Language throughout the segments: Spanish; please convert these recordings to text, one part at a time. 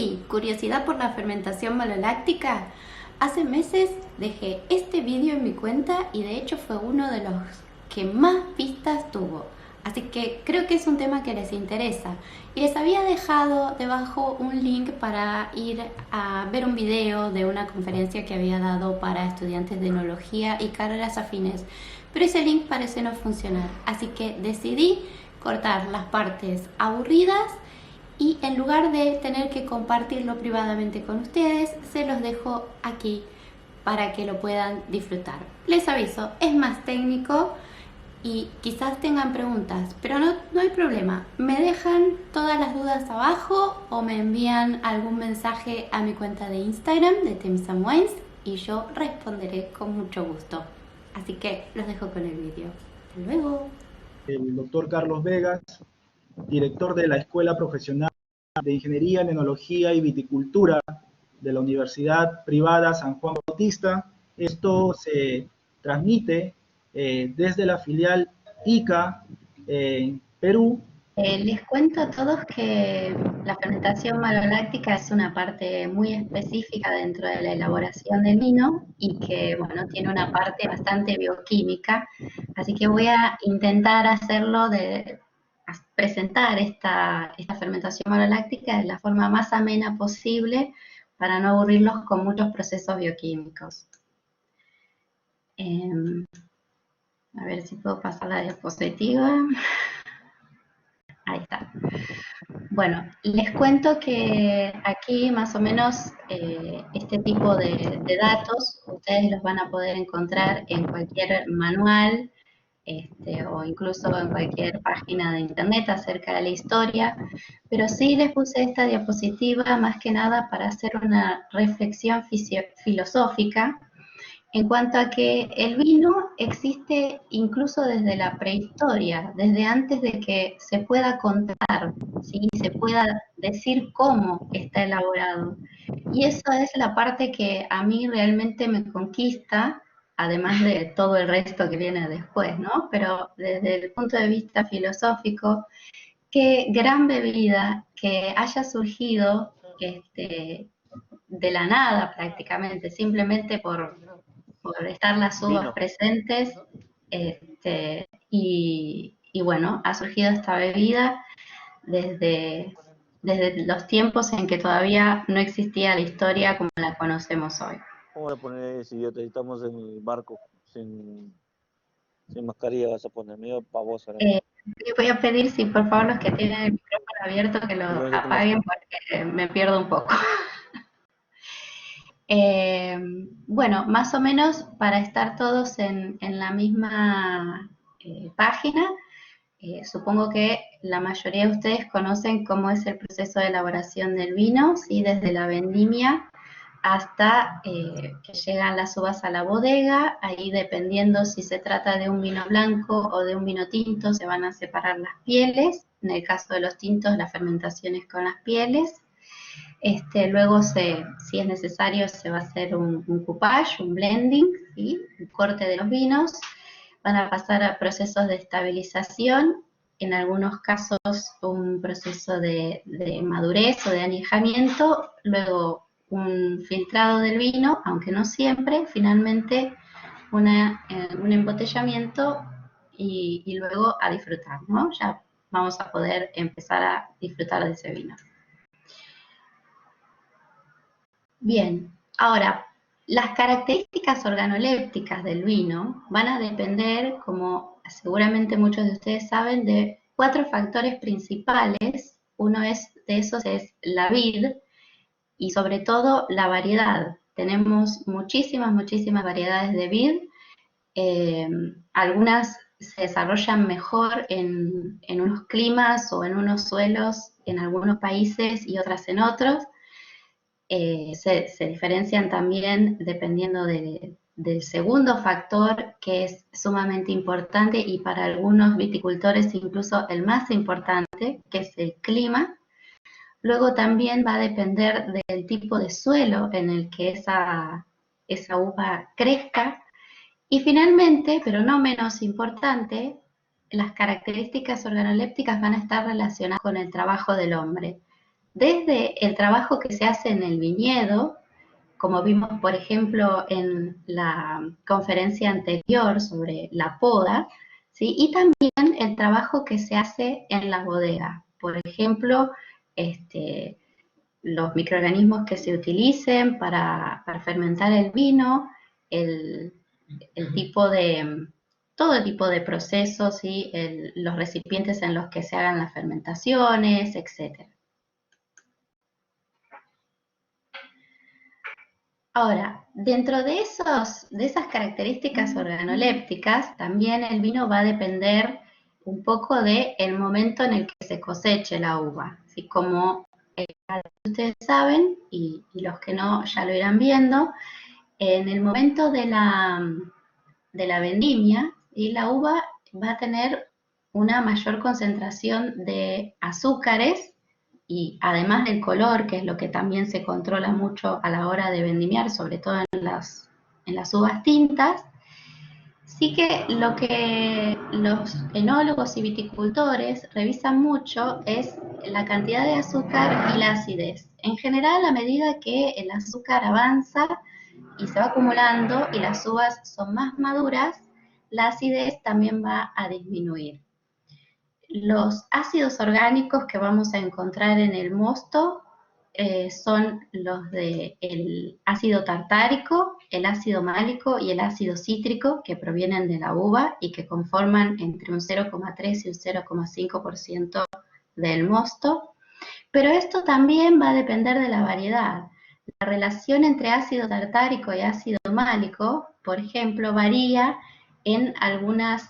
¡Hey! ¿Curiosidad por la fermentación maloláctica? Hace meses dejé este vídeo en mi cuenta y de hecho fue uno de los que más vistas tuvo. Así que creo que es un tema que les interesa. Y les había dejado debajo un link para ir a ver un video de una conferencia que había dado para estudiantes de enología y carreras afines. Pero ese link parece no funcionar. Así que decidí cortar las partes aburridas y en lugar de tener que compartirlo privadamente con ustedes, se los dejo aquí para que lo puedan disfrutar. Les aviso, es más técnico y quizás tengan preguntas, pero no hay problema. Me dejan todas las dudas abajo o me envían algún mensaje a mi cuenta de Instagram de Temsam Wines y yo responderé con mucho gusto. Así que los dejo con el vídeo. Hasta luego. El doctor Carlos Vegas, director de la Escuela Profesional de Ingeniería en Enología y Viticultura de la Universidad Privada San Juan Bautista. Esto se transmite desde la filial ICA en Perú. Les cuento a todos que la fermentación maloláctica es una parte muy específica dentro de la elaboración del vino y que, bueno, tiene una parte bastante bioquímica, así que voy a intentar presentar esta fermentación maloláctica de la forma más amena posible para no aburrirlos con muchos procesos bioquímicos. A ver si puedo pasar la diapositiva. Ahí está. Bueno, les cuento que aquí más o menos este tipo de datos ustedes los van a poder encontrar en cualquier manual o incluso en cualquier página de internet acerca de la historia, pero sí les puse esta diapositiva más que nada para hacer una reflexión filosófica en cuanto a que el vino existe incluso desde la prehistoria, desde antes de que se pueda contar, ¿sí? Se pueda decir cómo está elaborado. Y esa es la parte que a mí realmente me conquista, además de todo el resto que viene después, ¿no? Pero desde el punto de vista filosófico, qué gran bebida que haya surgido de la nada prácticamente, simplemente por estar las uvas presentes, y bueno, ha surgido esta bebida desde los tiempos en que todavía no existía la historia como la conocemos hoy. ¿Cómo voy a poner ese idiota? Estamos en el barco, sin mascarilla vas a poner, medio pavoso. Voy a pedir, si por favor los que tienen el micrófono abierto que lo apaguen porque me pierdo un poco. Bueno, más o menos para estar todos en la misma página, supongo que la mayoría de ustedes conocen cómo es el proceso de elaboración del vino, ¿sí? Desde la vendimia hasta que llegan las uvas a la bodega. Ahí, dependiendo si se trata de un vino blanco o de un vino tinto, se van a separar las pieles. En el caso de los tintos, la fermentación es con las pieles. Luego, si es necesario, se va a hacer un coupage, un blending, ¿sí? Un corte de los vinos. Van a pasar a procesos de estabilización, en algunos casos un proceso de madurez o de añejamiento, luego un filtrado del vino, aunque no siempre, finalmente un embotellamiento y luego a disfrutar, ¿no? Ya vamos a poder empezar a disfrutar de ese vino. Bien, ahora, las características organolépticas del vino van a depender, como seguramente muchos de ustedes saben, de 4 factores principales. Uno de esos es la vid y sobre todo la variedad. Tenemos muchísimas variedades de vid. Algunas se desarrollan mejor en unos climas o en unos suelos en algunos países y otras en otros. Se diferencian también dependiendo del segundo factor, que es sumamente importante y para algunos viticultores incluso el más importante, que es el clima. Luego también va a depender del tipo de suelo en el que esa uva crezca. Y finalmente, pero no menos importante, las características organolépticas van a estar relacionadas con el trabajo del hombre. desde el trabajo que se hace en el viñedo, como vimos, por ejemplo, en la conferencia anterior sobre la poda, ¿sí? Y también el trabajo que se hace en la bodega. Por ejemplo, los microorganismos que se utilicen para fermentar el vino, el, el tipo de, todo tipo de procesos y los recipientes en los que se hagan las fermentaciones, etc. Ahora, dentro de esas características organolépticas, también el vino va a depender un poco del momento en el que se coseche la uva. Así como ustedes saben, y los que no ya lo irán viendo, en el momento de la vendimia, y la uva va a tener una mayor concentración de azúcares y además del color, que es lo que también se controla mucho a la hora de vendimiar, sobre todo en las uvas tintas. Sí que lo que los enólogos y viticultores revisan mucho es la cantidad de azúcar y la acidez. En general, a medida que el azúcar avanza y se va acumulando y las uvas son más maduras, la acidez también va a disminuir. Los ácidos orgánicos que vamos a encontrar en el mosto son los del ácido tartárico, el ácido málico y el ácido cítrico, que provienen de la uva y que conforman entre un 0,3 y un 0,5% del mosto. Pero esto también va a depender de la variedad. La relación entre ácido tartárico y ácido málico, por ejemplo, varía en algunas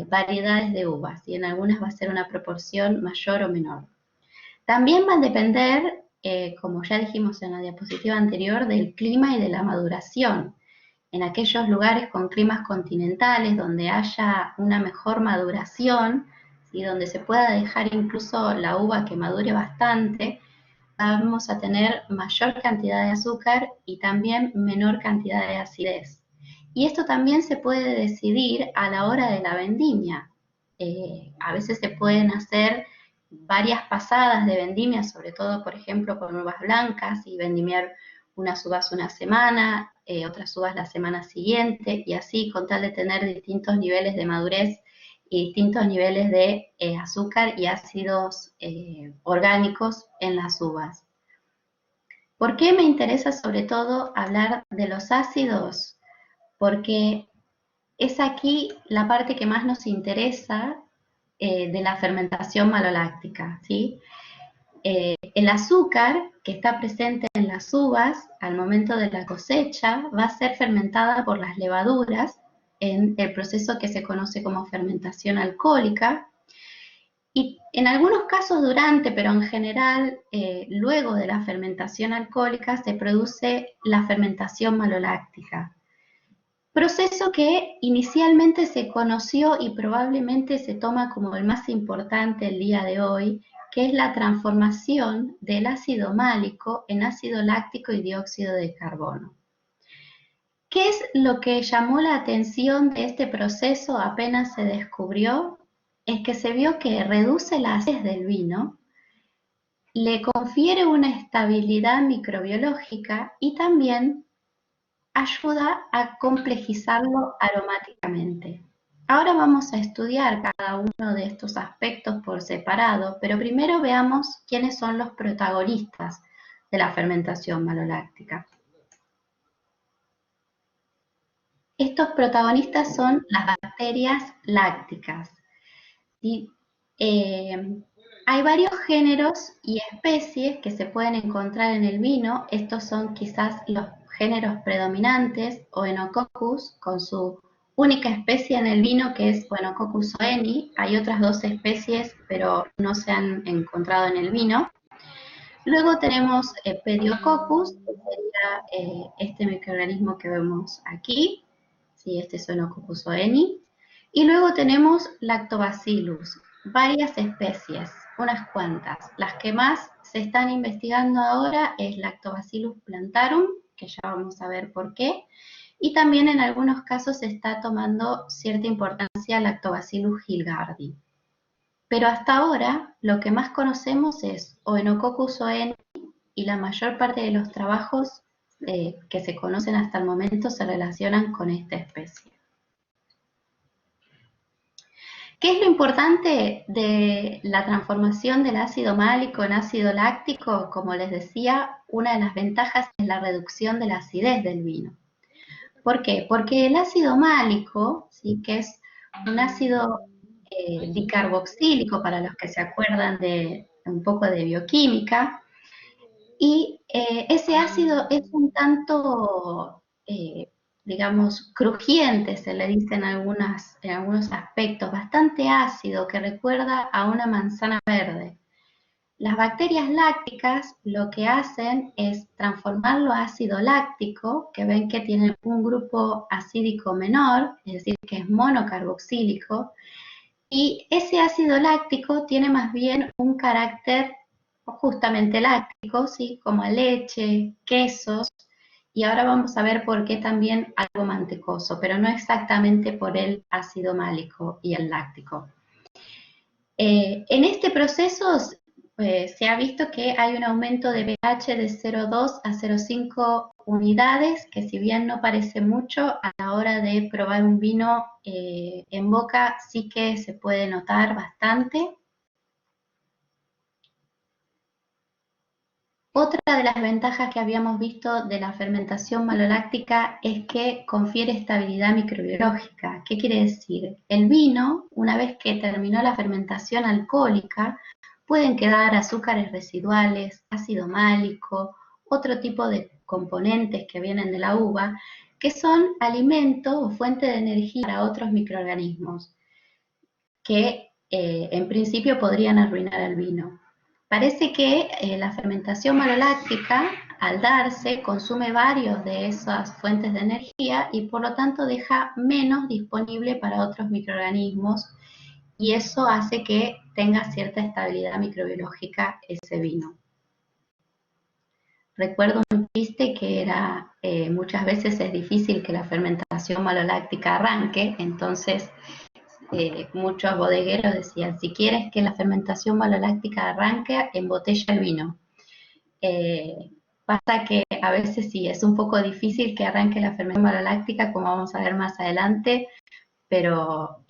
variedades de uvas y en algunas va a ser una proporción mayor o menor. También va a depender, como ya dijimos en la diapositiva anterior, del clima y de la maduración. En aquellos lugares con climas continentales donde haya una mejor maduración, ¿sí? Donde se pueda dejar incluso la uva que madure bastante, vamos a tener mayor cantidad de azúcar y también menor cantidad de acidez. Y esto también se puede decidir a la hora de la vendimia. A veces se pueden hacer varias pasadas de vendimia, sobre todo, por ejemplo, con uvas blancas y vendimiar unas uvas una semana, otras uvas la semana siguiente, y así con tal de tener distintos niveles de madurez y distintos niveles de azúcar y ácidos orgánicos en las uvas. ¿Por qué me interesa sobre todo hablar de los ácidos? Porque es aquí la parte que más nos interesa de la fermentación maloláctica, ¿sí? El azúcar que está presente en las uvas al momento de la cosecha va a ser fermentada por las levaduras en el proceso que se conoce como fermentación alcohólica, y en algunos casos durante, pero en general luego de la fermentación alcohólica se produce la fermentación maloláctica. Proceso que inicialmente se conoció y probablemente se toma como el más importante el día de hoy, que es la transformación del ácido málico en ácido láctico y dióxido de carbono. ¿Qué es lo que llamó la atención de este proceso apenas se descubrió? Es que se vio que reduce la acidez del vino, le confiere una estabilidad microbiológica y también ayuda a complejizarlo aromáticamente. Ahora vamos a estudiar cada uno de estos aspectos por separado, pero primero veamos quiénes son los protagonistas de la fermentación maloláctica. Estos protagonistas son las bacterias lácticas. ¿Sí? Hay varios géneros y especies que se pueden encontrar en el vino. Estos son quizás los géneros predominantes, Oenococcus, con su única especie en el vino que es Oenococcus oeni. Hay otras dos especies, pero no se han encontrado en el vino. Luego tenemos Pediococcus, que sería este microorganismo que vemos aquí. Sí, este es Oenococcus oeni. Y luego tenemos Lactobacillus, varias especies, unas cuantas. Las que más se están investigando ahora es Lactobacillus plantarum, que ya vamos a ver por qué, y también en algunos casos se está tomando cierta importancia Lactobacillus hilgardi. Pero hasta ahora lo que más conocemos es Oenococcus oeni y la mayor parte de los trabajos que se conocen hasta el momento se relacionan con esta especie. ¿Qué es lo importante de la transformación del ácido málico en ácido láctico? Como les decía, una de las ventajas es la reducción de la acidez del vino. ¿Por qué? Porque el ácido málico, ¿sí?, que es un ácido dicarboxílico, para los que se acuerdan de un poco de bioquímica, y ese ácido es un tanto, digamos, crujiente, se le dice en algunos aspectos, bastante ácido, que recuerda a una manzana verde. Las bacterias lácticas lo que hacen es transformarlo a ácido láctico, que ven que tiene un grupo acídico menor, es decir, que es monocarboxílico, y ese ácido láctico tiene más bien un carácter justamente láctico, ¿sí?, como leche, quesos, y ahora vamos a ver por qué también algo mantecoso, pero no exactamente por el ácido málico y el láctico. En este proceso se ha visto que hay un aumento de pH de 0,2 a 0,5 unidades, que si bien no parece mucho, a la hora de probar un vino en boca sí que se puede notar bastante. Otra de las ventajas que habíamos visto de la fermentación maloláctica es que confiere estabilidad microbiológica. ¿Qué quiere decir? El vino, una vez que terminó la fermentación alcohólica, pueden quedar azúcares residuales, ácido málico, otro tipo de componentes que vienen de la uva, que son alimento o fuente de energía para otros microorganismos, que en principio podrían arruinar el vino. Parece que la fermentación maloláctica, al darse, consume varios de esas fuentes de energía y por lo tanto deja menos disponible para otros microorganismos, y eso hace que tenga cierta estabilidad microbiológica ese vino. Recuerdo un chiste que era, muchas veces es difícil que la fermentación maloláctica arranque, entonces muchos bodegueros decían, si quieres que la fermentación maloláctica arranque, embotella el vino. Pasa que a veces sí, es un poco difícil que arranque la fermentación maloláctica, como vamos a ver más adelante, pero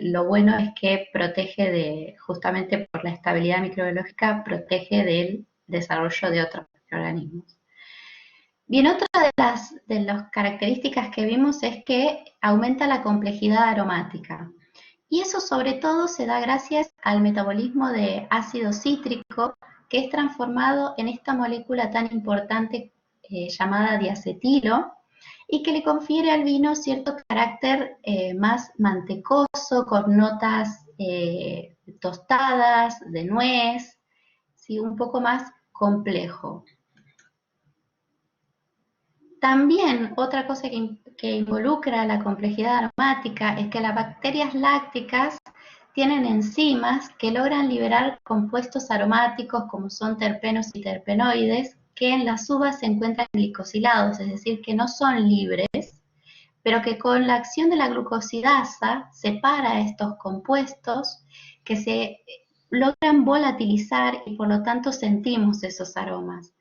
lo bueno es que protege justamente por la estabilidad microbiológica, protege del desarrollo de otros microorganismos. Bien, otra de las características que vimos es que aumenta la complejidad aromática. Y eso sobre todo se da gracias al metabolismo de ácido cítrico, que es transformado en esta molécula tan importante llamada diacetilo, y que le confiere al vino cierto carácter más mantecoso, con notas tostadas, de nuez, ¿sí?, un poco más complejo. También otra cosa que involucra la complejidad aromática es que las bacterias lácticas tienen enzimas que logran liberar compuestos aromáticos como son terpenos y terpenoides, que en las uvas se encuentran glicosilados, es decir, que no son libres, pero que con la acción de la glucosidasa separa estos compuestos que se logran volatilizar y por lo tanto sentimos esos aromas.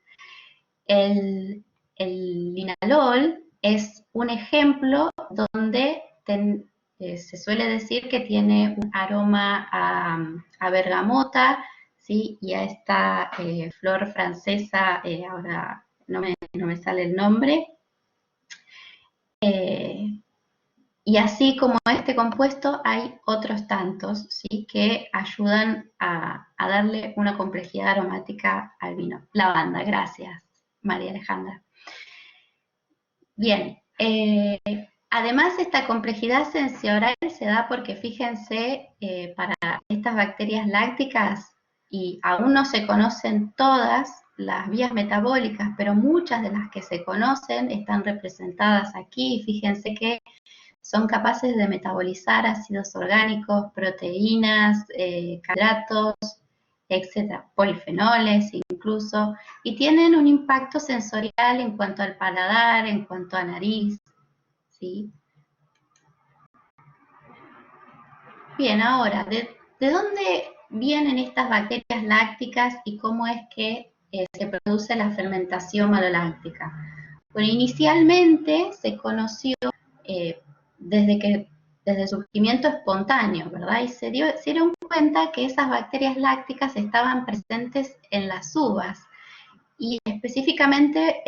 El linalol es un ejemplo donde se suele decir que tiene un aroma a bergamota, ¿sí?, y a esta flor francesa, ahora no me sale el nombre. Y así como este compuesto hay otros tantos, ¿sí?, que ayudan a darle una complejidad aromática al vino. Lavanda, gracias, María Alejandra. Bien, además esta complejidad sensorial se da porque fíjense, para estas bacterias lácticas, y aún no se conocen todas las vías metabólicas, pero muchas de las que se conocen están representadas aquí. Fíjense que son capaces de metabolizar ácidos orgánicos, proteínas, carbohidratos, etcétera, polifenoles incluso, y tienen un impacto sensorial en cuanto al paladar, en cuanto a nariz, ¿sí? Bien, ahora, ¿de dónde vienen estas bacterias lácticas y cómo es que se produce la fermentación maloláctica? Bueno, inicialmente se conoció desde el surgimiento espontáneo, ¿verdad? Y se dieron cuenta que esas bacterias lácticas estaban presentes en las uvas y específicamente,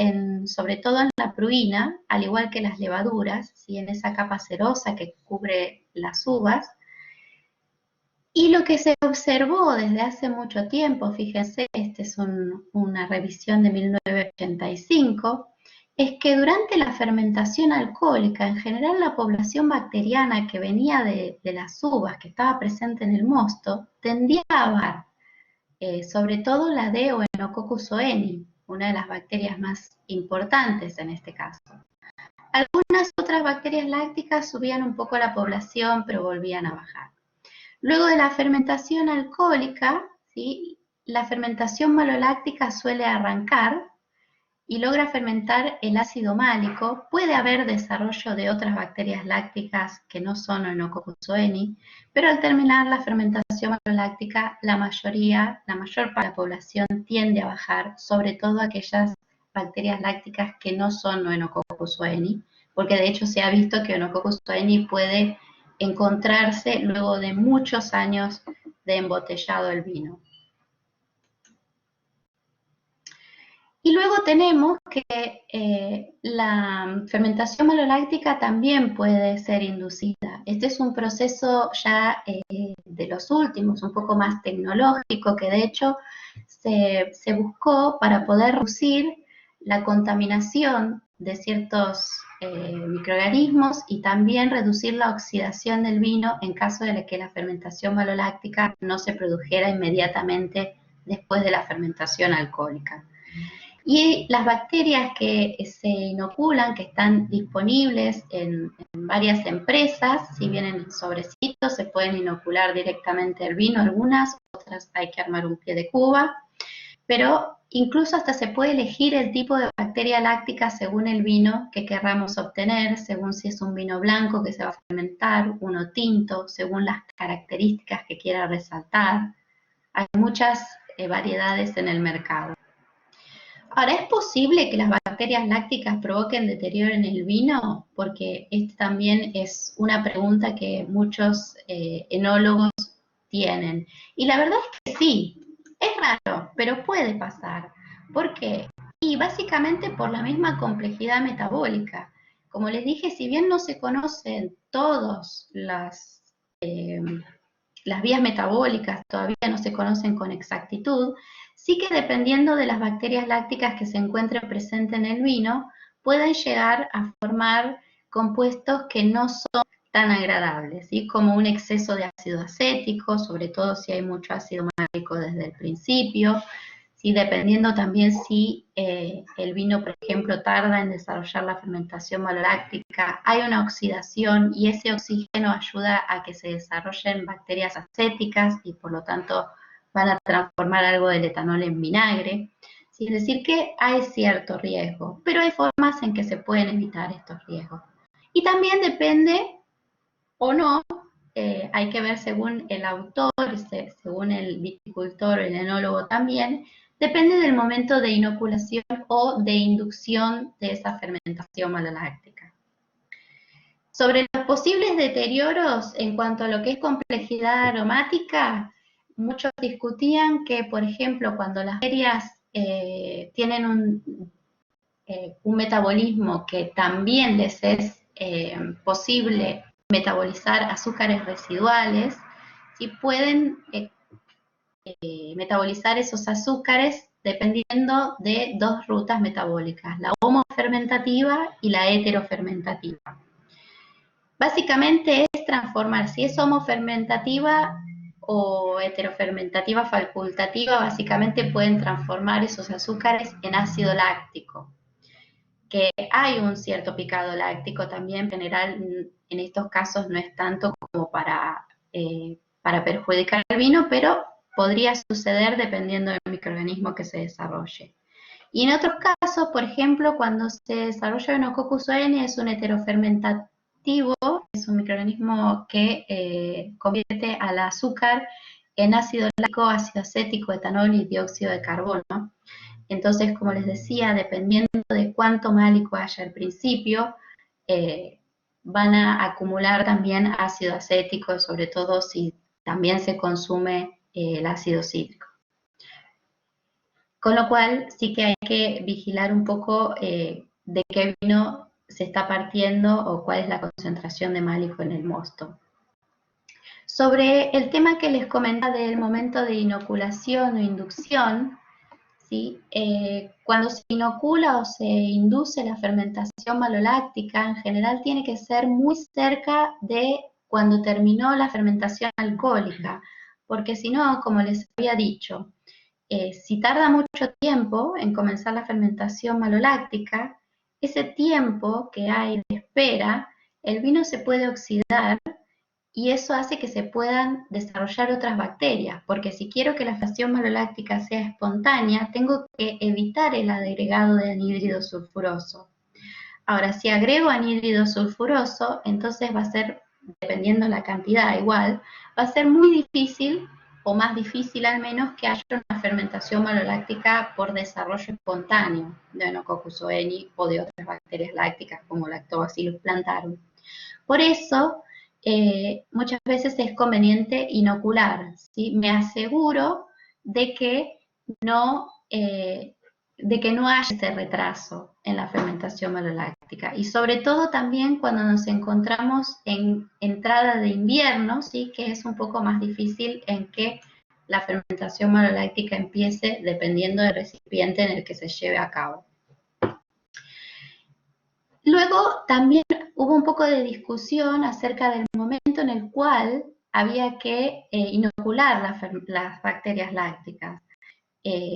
sobre todo en la pruina, al igual que las levaduras, ¿sí? En esa capa cerosa que cubre las uvas. Y lo que se observó desde hace mucho tiempo, fíjense, esta es una revisión de 1985, es que durante la fermentación alcohólica, en general la población bacteriana que venía de las uvas, que estaba presente en el mosto, tendía a bajar, sobre todo la de Oenococcus oeni, una de las bacterias más importantes en este caso. Algunas otras bacterias lácticas subían un poco la población, pero volvían a bajar. Luego de la fermentación alcohólica, ¿sí? La fermentación maloláctica suele arrancar y logra fermentar el ácido málico. Puede haber desarrollo de otras bacterias lácticas que no son Oenococcus oeni, pero al terminar la fermentación maloláctica, la mayor parte de la población tiende a bajar, sobre todo aquellas bacterias lácticas que no son Oenococcus oeni, porque de hecho se ha visto que Oenococcus oeni puede encontrarse luego de muchos años de embotellado el vino. Y luego tenemos que la fermentación maloláctica también puede ser inducida. Este es un proceso ya de los últimos, un poco más tecnológico, que de hecho se buscó para poder reducir la contaminación de ciertos microorganismos y también reducir la oxidación del vino en caso de que la fermentación maloláctica no se produjera inmediatamente después de la fermentación alcohólica. Y las bacterias que se inoculan, que están disponibles en varias empresas, si vienen en sobrecitos, se pueden inocular directamente el vino, algunas, otras hay que armar un pie de cuba, pero incluso hasta se puede elegir el tipo de bacteria láctica según el vino que querramos obtener, según si es un vino blanco que se va a fermentar, uno tinto, según las características que quiera resaltar. Hay muchas variedades en el mercado. Ahora, ¿es posible que las bacterias lácticas provoquen deterioro en el vino? Porque esta también es una pregunta que muchos enólogos tienen. Y la verdad es que sí, es raro, pero puede pasar. ¿Por qué? Y básicamente por la misma complejidad metabólica. Como les dije, si bien no se conocen todas las vías metabólicas, todavía no se conocen con exactitud, sí que dependiendo de las bacterias lácticas que se encuentren presentes en el vino, pueden llegar a formar compuestos que no son tan agradables, ¿sí? Como un exceso de ácido acético, sobre todo si hay mucho ácido málico desde el principio, ¿sí? Dependiendo también si el vino, por ejemplo, tarda en desarrollar la fermentación maloláctica, hay una oxidación y ese oxígeno ayuda a que se desarrollen bacterias acéticas y por lo tanto van a transformar algo del etanol en vinagre. ¿Sí? Es decir, que hay cierto riesgo, pero hay formas en que se pueden evitar estos riesgos. Y también depende o no, hay que ver según el autor, según el viticultor, el enólogo también, depende del momento de inoculación o de inducción de esa fermentación maloláctica. Sobre los posibles deterioros en cuanto a lo que es complejidad aromática, muchos discutían que, por ejemplo, cuando las bacterias tienen un metabolismo que también les es posible metabolizar azúcares residuales, ¿sí? Pueden metabolizar esos azúcares dependiendo de dos rutas metabólicas, la homofermentativa y la heterofermentativa. Básicamente es transformar, si es homofermentativa o heterofermentativa facultativa, básicamente pueden transformar esos azúcares en ácido láctico, que hay un cierto picado láctico también, en general en estos casos no es tanto como para perjudicar el vino, pero podría suceder dependiendo del microorganismo que se desarrolle. Y en otros casos, por ejemplo, cuando se desarrolla Oenococcus oeni, es un heterofermentativo, es un microorganismo que convierte al azúcar en ácido láctico, ácido acético, etanol y dióxido de carbono. Entonces, como les decía, dependiendo de cuánto málico haya al principio, van a acumular también ácido acético, sobre todo si también se consume el ácido cítrico. Con lo cual, sí que hay que vigilar un poco de qué vino se está partiendo o cuál es la concentración de málico en el mosto. Sobre el tema que les comentaba del momento de inoculación o inducción, ¿sí? Cuando se inocula o se induce la fermentación maloláctica, en general tiene que ser muy cerca de cuando terminó la fermentación alcohólica, porque si no, como les había dicho, si tarda mucho tiempo en comenzar la fermentación maloláctica, ese tiempo que hay de espera, el vino se puede oxidar y eso hace que se puedan desarrollar otras bacterias, porque si quiero que la fermentación maloláctica sea espontánea, tengo que evitar el agregado de anhídrido sulfuroso. Ahora, si agrego anhídrido sulfuroso, entonces va a ser, dependiendo la cantidad igual, va a ser muy difícil, o más difícil al menos, que haya una fermentación maloláctica por desarrollo espontáneo de Enococcus oeni o de otras bacterias lácticas como Lactobacillus plantarum. Por eso, muchas veces es conveniente inocular, ¿sí? Me aseguro de que no haya ese retraso en la fermentación maloláctica. Y sobre todo también cuando nos encontramos en entrada de invierno, ¿sí? Que es un poco más difícil en que la fermentación maloláctica empiece dependiendo del recipiente en el que se lleve a cabo. Luego también hubo un poco de discusión acerca del momento en el cual había que inocular las bacterias lácticas.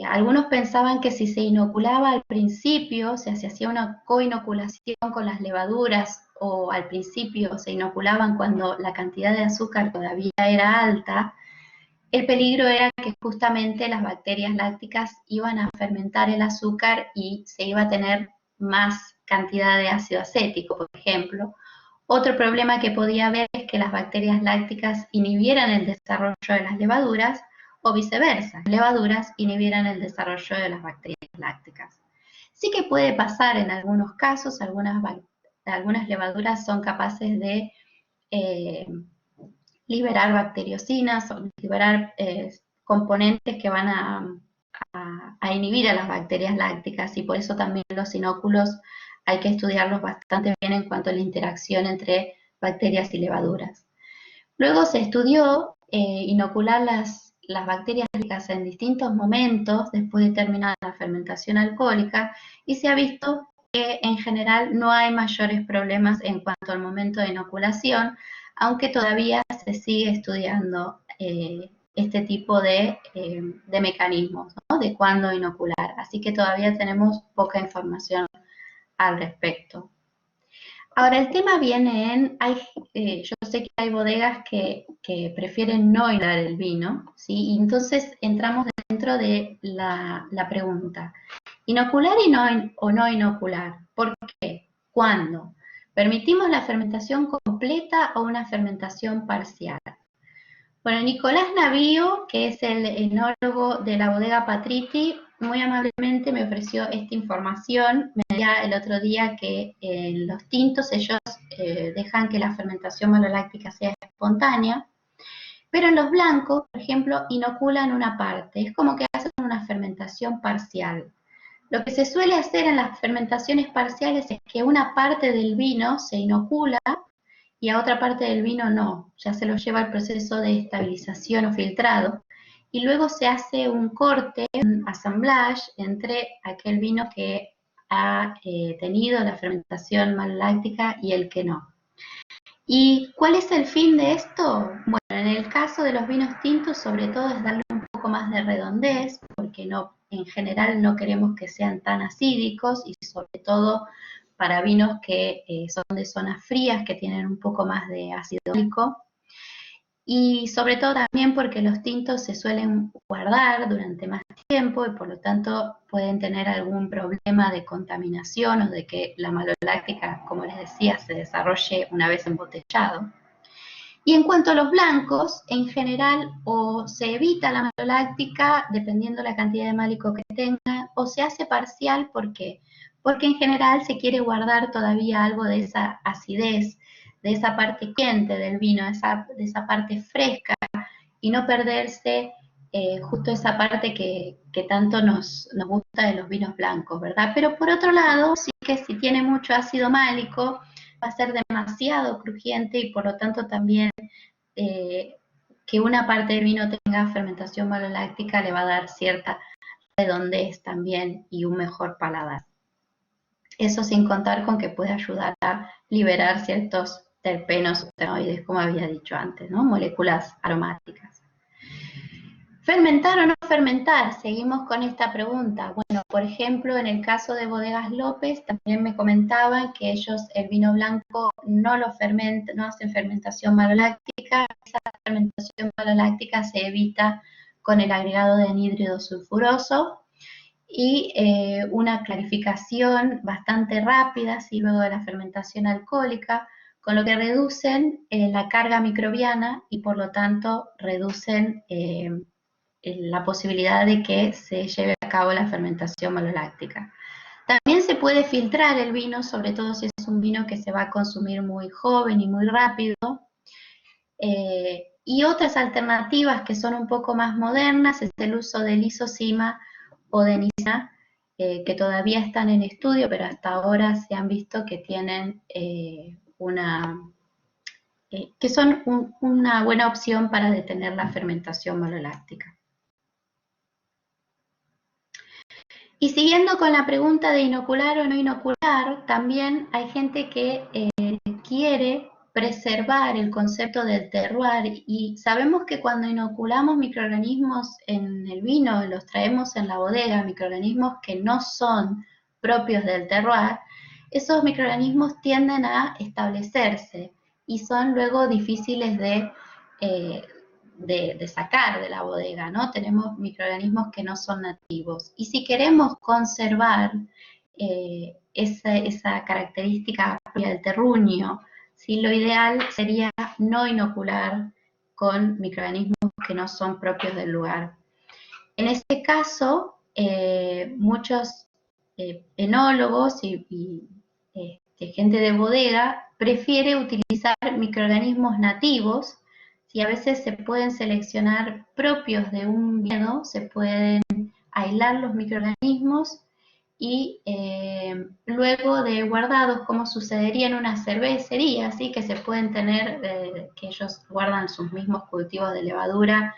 Algunos pensaban que si se inoculaba al principio, o sea, se hacía una coinoculación con las levaduras o al principio se inoculaban cuando la cantidad de azúcar todavía era alta, el peligro era que justamente las bacterias lácticas iban a fermentar el azúcar y se iba a tener más cantidad de ácido acético, por ejemplo. Otro problema que podía haber es que las bacterias lácticas inhibieran el desarrollo de las levaduras o viceversa, las levaduras inhibieran el desarrollo de las bacterias lácticas. Sí que puede pasar en algunos casos, algunas levaduras son capaces de liberar bacteriocinas o liberar componentes que van a inhibir a las bacterias lácticas y por eso también los inóculos hay que estudiarlos bastante bien en cuanto a la interacción entre bacterias y levaduras. Luego se estudió inocular las bacterias lácticas en distintos momentos después de terminar la fermentación alcohólica y se ha visto que en general no hay mayores problemas en cuanto al momento de inoculación, aunque todavía se sigue estudiando este tipo de mecanismos, ¿no? De cuándo inocular. Así que todavía tenemos poca información al respecto. Ahora, el tema viene en, yo sé que hay bodegas que prefieren no inocular el vino, ¿sí? Y entonces entramos dentro de la pregunta, ¿inocular o no inocular? ¿Por qué? ¿Cuándo? ¿Permitimos la fermentación completa o una fermentación parcial? Bueno, Nicolás Navío, que es el enólogo de la bodega Patriti, muy amablemente me ofreció esta información. Me decía el otro día que en los tintos ellos dejan que la fermentación maloláctica sea espontánea, pero en los blancos, por ejemplo, inoculan una parte. Es como que hacen una fermentación parcial. Lo que se suele hacer en las fermentaciones parciales es que una parte del vino se inocula y a otra parte del vino no, ya se lo lleva al proceso de estabilización o filtrado, y luego se hace un corte, un assemblage entre aquel vino que ha tenido la fermentación maloláctica y el que no. ¿Y cuál es el fin de esto? Bueno, en el caso de los vinos tintos, sobre todo es darle un poco más de redondez, porque no, en general no queremos que sean tan acídicos y sobre todo para vinos que son de zonas frías, que tienen un poco más de ácido úrico. Y sobre todo también porque los tintos se suelen guardar durante más tiempo y por lo tanto pueden tener algún problema de contaminación o de que la maloláctica, como les decía, se desarrolle una vez embotellado. Y en cuanto a los blancos, en general o se evita la maloláctica dependiendo la cantidad de málico que tenga, o se hace parcial, ¿por qué? Porque en general se quiere guardar todavía algo de esa acidez, de esa parte quente del vino, de esa parte fresca, y no perderse justo esa parte que tanto nos gusta de los vinos blancos, ¿verdad? Pero por otro lado, sí que si tiene mucho ácido málico, va a ser demasiado crujiente y por lo tanto también que una parte del vino tenga fermentación maloláctica le va a dar cierta redondez también y un mejor paladar. Eso sin contar con que puede ayudar a liberar ciertos terpenos, terpenoides, como había dicho antes, ¿no? Moléculas aromáticas. ¿Fermentar o no fermentar? Seguimos con esta pregunta. Bueno, por ejemplo, en el caso de Bodegas López, también me comentaban que ellos el vino blanco no lo fermentan, no hacen fermentación maloláctica. Esa fermentación maloláctica se evita con el agregado de anhídrido sulfuroso y una clarificación bastante rápida, ¿sí? Luego de la fermentación alcohólica, con lo que reducen la carga microbiana y por lo tanto reducen la posibilidad de que se lleve a cabo la fermentación maloláctica. También se puede filtrar el vino, sobre todo si es un vino que se va a consumir muy joven y muy rápido. Y otras alternativas que son un poco más modernas es el uso de lisocima o de nicina, que todavía están en estudio, pero hasta ahora se han visto que tienen que son una buena opción para detener la fermentación maloláctica. Y siguiendo con la pregunta de inocular o no inocular, también hay gente que quiere preservar el concepto del terroir y sabemos que cuando inoculamos microorganismos en el vino, los traemos en la bodega, microorganismos que no son propios del terroir, esos microorganismos tienden a establecerse y son luego difíciles de sacar de la bodega, ¿no? Tenemos microorganismos que no son nativos. Y si queremos conservar esa característica propia del terruño, ¿sí? Lo ideal sería no inocular con microorganismos que no son propios del lugar. En este caso, muchos enólogos y gente de bodega prefiere utilizar microorganismos nativos. Si a veces se pueden seleccionar propios de un viñedo, se pueden aislar los microorganismos y luego de guardados, como sucedería en una cervecería, ¿sí? Que se pueden tener, que ellos guardan sus mismos cultivos de levadura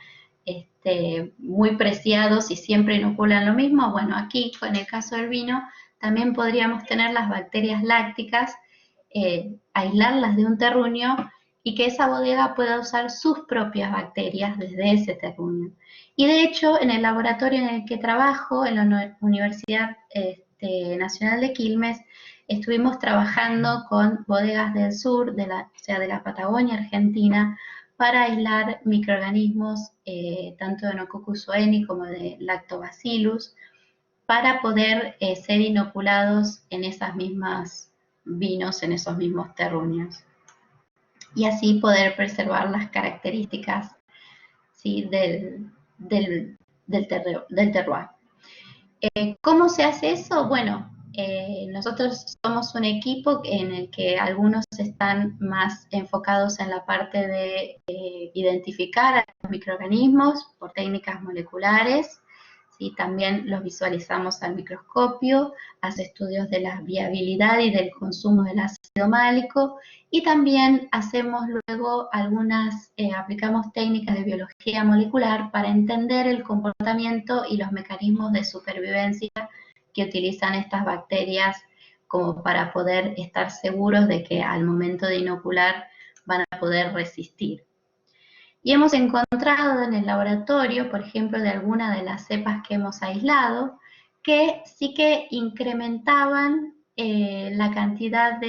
muy preciados y siempre inoculan lo mismo. Bueno, aquí, en el caso del vino, también podríamos tener las bacterias lácticas, aislarlas de un terruño y que esa bodega pueda usar sus propias bacterias desde ese terruño. Y de hecho, en el laboratorio en el que trabajo, en la Universidad Nacional de Quilmes, estuvimos trabajando con bodegas del sur, de la Patagonia Argentina, para aislar microorganismos tanto de Enococcus oeni como de Lactobacillus, para poder ser inoculados en esas mismas vinos, en esos mismos terruños. Y así poder preservar las características, ¿sí? del terroir. ¿Cómo se hace eso? Bueno, nosotros somos un equipo en el que algunos están más enfocados en la parte de identificar a los microorganismos por técnicas moleculares, ¿sí? También los visualizamos al microscopio, hace estudios de la viabilidad y del consumo del ácido málico, y también hacemos luego aplicamos técnicas de biología molecular para entender el comportamiento y los mecanismos de supervivencia que utilizan estas bacterias como para poder estar seguros de que al momento de inocular van a poder resistir. Y hemos encontrado en el laboratorio, por ejemplo, de alguna de las cepas que hemos aislado, que sí que incrementaban la cantidad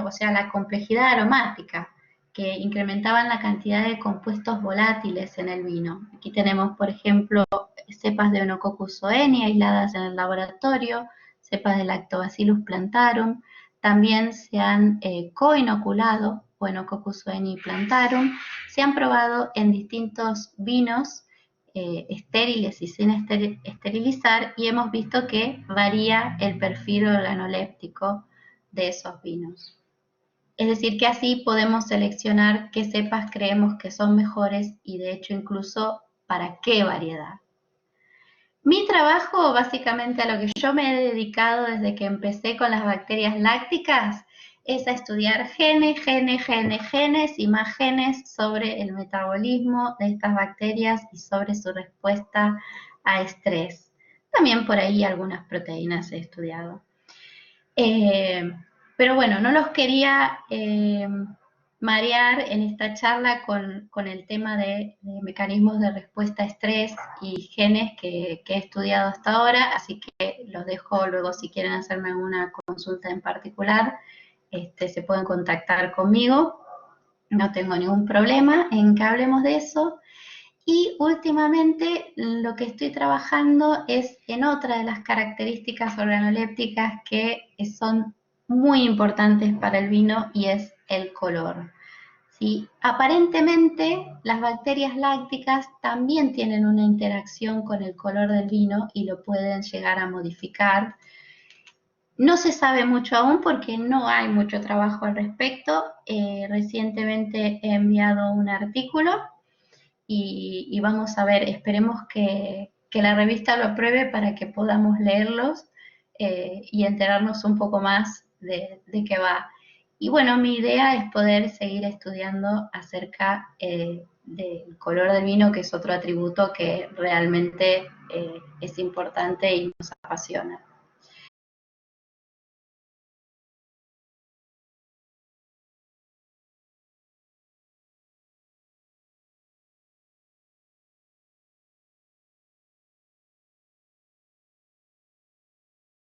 o sea, la complejidad aromática, que incrementaban la cantidad de compuestos volátiles en el vino. Aquí tenemos, por ejemplo, cepas de Enococcus oeni aisladas en el laboratorio, cepas de Lactobacillus plantarum. También se han coinoculado Enococcus sueni plantarum, se han probado en distintos vinos estériles y sin esterilizar, y hemos visto que varía el perfil organoléptico de esos vinos. Es decir, que así podemos seleccionar qué cepas creemos que son mejores y de hecho incluso para qué variedad. Mi trabajo, básicamente a lo que yo me he dedicado desde que empecé con las bacterias lácticas, es a estudiar genes y más genes sobre el metabolismo de estas bacterias y sobre su respuesta a estrés. También por ahí algunas proteínas he estudiado. Pero bueno, no los quería marear en esta charla con el tema de mecanismos de respuesta a estrés y genes que he estudiado hasta ahora, así que los dejo luego si quieren hacerme alguna consulta en particular, se pueden contactar conmigo, no tengo ningún problema en que hablemos de eso. Y últimamente lo que estoy trabajando es en otra de las características organolépticas que son muy importantes para el vino y es el color. ¿Sí? Aparentemente las bacterias lácticas también tienen una interacción con el color del vino y lo pueden llegar a modificar. No se sabe mucho aún porque no hay mucho trabajo al respecto. Recientemente he enviado un artículo y vamos a ver, esperemos que la revista lo apruebe para que podamos leerlos y enterarnos un poco más de qué va. Y bueno, mi idea es poder seguir estudiando acerca del color del vino, que es otro atributo que realmente es importante y nos apasiona.